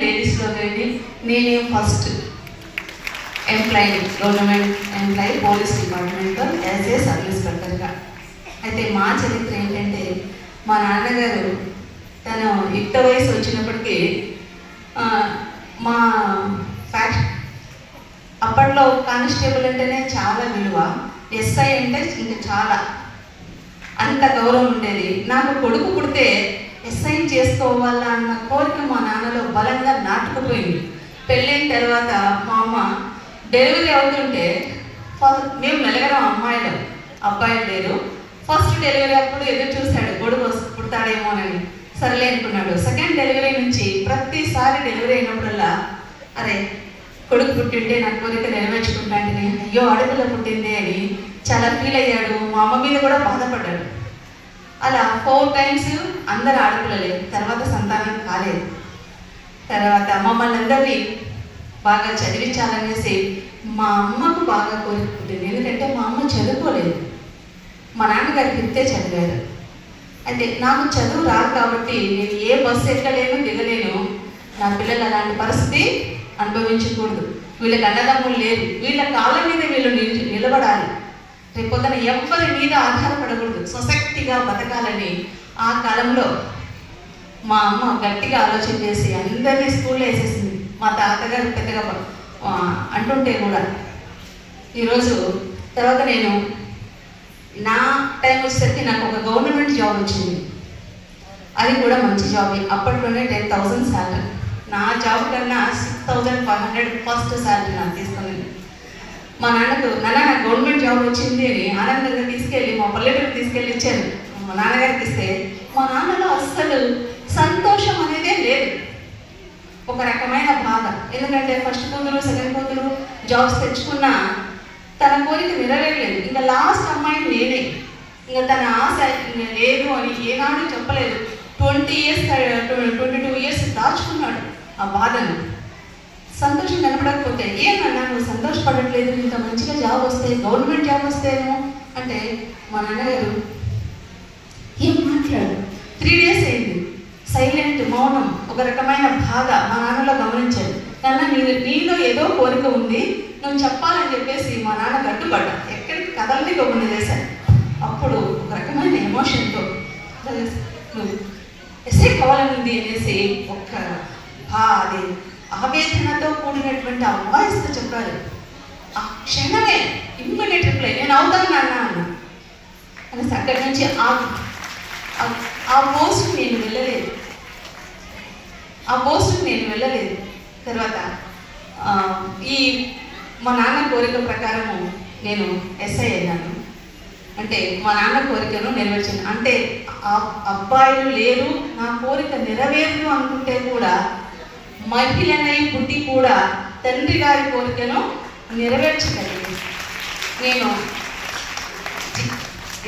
లేడీస్లో కానీ నేనే first employee, government employee, police డిపార్ట్మెంట్లో యాజ్ ఏ సబ్ ఇన్స్పెక్టర్గా. అయితే మా చరిత్ర ఏంటంటే, మా నాన్నగారు తను యుక్త వయసు వచ్చినప్పటికీ మా అప్పట్లో కానిస్టేబుల్ అంటేనే చాలా విలువ, ఎస్ఐ అంటే ఇంకా చాలా అంత గౌరవం ఉండేది. నాకు కొడుకు పుడితే ఎస్ఐ చేసుకోవాలా అన్న కోరిక మా నాన్నలో బలంగా నాటుకుపోయింది. పెళ్ళైన తర్వాత మా అమ్మ డెలివరీ అవుతుంటే మేము మెలగడం అమ్మాయిలు, అబ్బాయిలు లేరు. ఫస్ట్ డెలివరీ అప్పుడు ఎదురు చూశాడు కొడుకు పుడతాడేమోనని, సర్లే అనుకున్నాడు. సెకండ్ డెలివరీ నుంచి ప్రతిసారి డెలివరీ అయినప్పుడల్లా అరే కొడుకు పుట్టింటే నా కోరిక నెరవేర్చుకుంటాంటే, అయ్యో అడుగులో పుట్టిందే అని చాలా ఫీల్ అయ్యాడు. మా అమ్మ మీద కూడా బాధపడ్డాడు. అలా 4 times అందరు ఆడపిల్లలే, తర్వాత సంతానం కాలేదు. తర్వాత మమ్మల్ని అందరినీ బాగా చదివించాలనేసి మా అమ్మకు బాగా కోరిక పుట్టింది. ఎందుకంటే మా అమ్మ చదువుకోలేదు, మా నాన్నగారు ఇంతే చదివారు. అయితే నాకు చదువు రాదు కాబట్టి నేను ఏ బస్సు ఎక్కలేను, దిగలేను. నా పిల్లలు అలాంటి పరిస్థితి అనుభవించకూడదు. వీళ్ళకి అన్నదమ్ములు లేరు, వీళ్ళ కాళ్ళ మీద వీళ్ళు నిలబడాలి. రేపొద్దున ఎవరి మీద ఆధారపడకూడదు, సశక్తిగా బతకాలని ఆ కాలంలో మా అమ్మ గట్టిగా ఆలోచన చేసి అందరినీ స్కూల్లో వేసేసింది. మా తాతగారు పెద్దగా అంటుంటే కూడా ఈరోజు తర్వాత నేను నా టైం వచ్చేసరికి నాకు ఒక గవర్నమెంట్ జాబ్ వచ్చింది. అది కూడా మంచి జాబ్. అప్పట్లోనే 10,000 శాలరీ. నా జాబ్ కన్నా 6,500 ఫస్ట్ శాలరీ నాకు తీసుకున్నాను. మా నాన్నకు నాకు గవర్నమెంట్ జాబ్ వచ్చింది అని ఆనందంగా తీసుకెళ్ళి మా పల్లెటూరు తీసుకెళ్ళి ఇచ్చాను. మా నాన్నగారికి ఇస్తే మా నాన్నలో అస్సలు సంతోషం అనేదే లేదు, ఒక రకమైన బాధ. ఎందుకంటే ఫస్ట్ కూతురు, సెకండ్ కూతురు జాబ్స్ తెచ్చుకున్నా తన కోరిక నెరవేరలేదు. ఇంకా లాస్ట్ అమ్మాయి నేనే. ఇంకా తన ఆశ ఇంకా లేదు అని ఏనాడు చెప్పలేదు. 22 years దాచుకున్నాడు ఆ బాధను. సంతోషం కనపడకపోతే ఏమన్నా నువ్వు సంతోషపడట్లేదు, ఇంత మంచిగా జాబ్ వస్తే, గవర్నమెంట్ జాబ్ వస్తేను అంటే మా నాన్నగారు ఏం మాట్లాడు. 3 days అయింది, సైలెంట్, మౌనం, ఒక రకమైన బాధ మా నాన్నలో గమనించాడు. కన్నా నీలో ఏదో కోరిక ఉంది, నువ్వు చెప్పాలని చెప్పేసి మా నాన్న గడ్డుపడ్డా, ఎక్కడికి కదలని గొప్ప చేశాను. అప్పుడు ఒక రకమైన ఎమోషన్తో నువ్వు ఎస్ఐ కావాలనుంది అనేసి ఒక అది ఆవేదనతో కూడినటువంటి ఆ వాయిస్తో చెప్పారు. ఆ క్షణమే ఇమ్మీడియట్ రిప్లై, నేను అవుతాను నాన్న అన్న అనేసి అక్కడి నుంచి ఆ పోస్ట్కి నేను వెళ్ళలేదు. తర్వాత మా నాన్న కోరిక ప్రకారము నేను ఎస్ఐ అయ్యాను. అంటే మా నాన్న కోరికను నెరవేర్చాను. అంటే అబ్బాయిలు లేరు, నా కోరిక నెరవేరు అనుకుంటే కూడా మహిళనై పుట్టి కూడా తండ్రి గారి కోరికను నెరవేర్చగలిగింది. నేను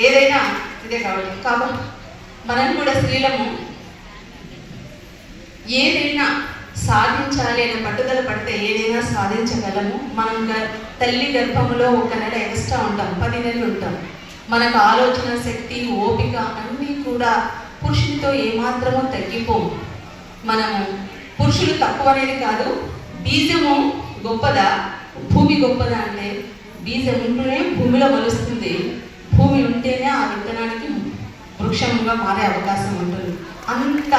ఏదైనా ఇదే కాబట్టి మనం కూడా స్త్రీలము ఏదైనా సాధించాలి అనే పట్టుదల పడితే ఏదైనా సాధించగలము. మనం తల్లి గర్భంలో 1 నెల ఎక్స్ట్రా ఉంటాం, 10 నెలలు ఉంటాం. మనకు ఆలోచన శక్తి, ఓపిక అన్నీ కూడా పురుషులతో ఏమాత్రమో తగ్గిపోము. మనము పురుషులు తక్కువ అనేది కాదు. బీజము గొప్పదా, భూమి గొప్పదా అంటే బీజం ఉంటూనే భూమిలో మలుస్తుంది, భూమి ఉంటేనే ఆ విత్తనానికి వృక్షంగా మారే అవకాశం ఉంటుంది. అంత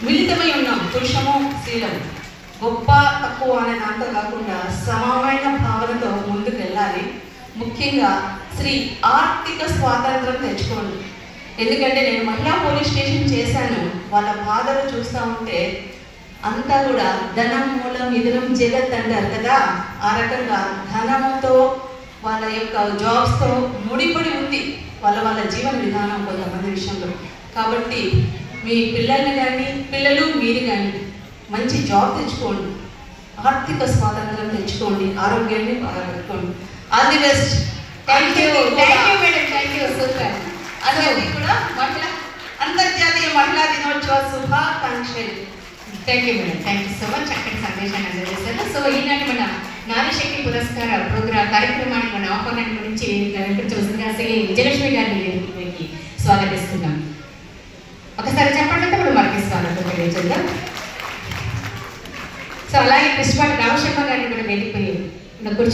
మిళితమై ఉన్నాం పురుషము స్త్రీలను. గొప్ప తక్కువ అనే దాంతో కాకుండా సమానమైన భావనతో ముందుకు వెళ్ళాలి. ముఖ్యంగా స్త్రీ ఆర్థిక స్వాతంత్రం తెచ్చుకోండి. ఎందుకంటే నేను మహిళా పోలీస్ స్టేషన్ చేశాను. వాళ్ళ బాధలు చూస్తూ ఉంటే అంతా కూడా ధనం మూలం ఇదనం జగత్ అంటారు కదా, ఆ రకంగా ధనంతో వాళ్ళ యొక్క జాబ్స్తో ముడిపడి ఉంది వాళ్ళ జీవన విధానం కొంతమంది విషయంలో. కాబట్టి మీ పిల్లలు మీరు కానీ మంచి జాబ్ తెచ్చుకోండి, ఆర్థిక స్వాతంత్రం తెచ్చుకోండి, ఆరోగ్యాన్ని బాగా పెట్టుకోండి. All the best. Thank you madam, thank you. Super. అదే కూడా అంతర్జాతీయ మహిళా దినోత్సవ శుభాకాంక్షలు. Thank you madam, thank you so much. చక్కటి సందేశాన్ని అందజేశారు. సో ఈనాటి మన నారీశక్తి పురస్కార కార్యక్రమానికి మన ఆహ్వానాన్ని గురించి చూసిన విజయలక్ష్మి గారిని స్వాగతిస్తున్నాం. ఒకసారి చెప్పండి, ఇప్పుడు మనకి స్వాగతం తెలియజేద్దాం. సో అలాగే కృష్ణపాటి రామశర్మ గారిని కూడా వేదికపై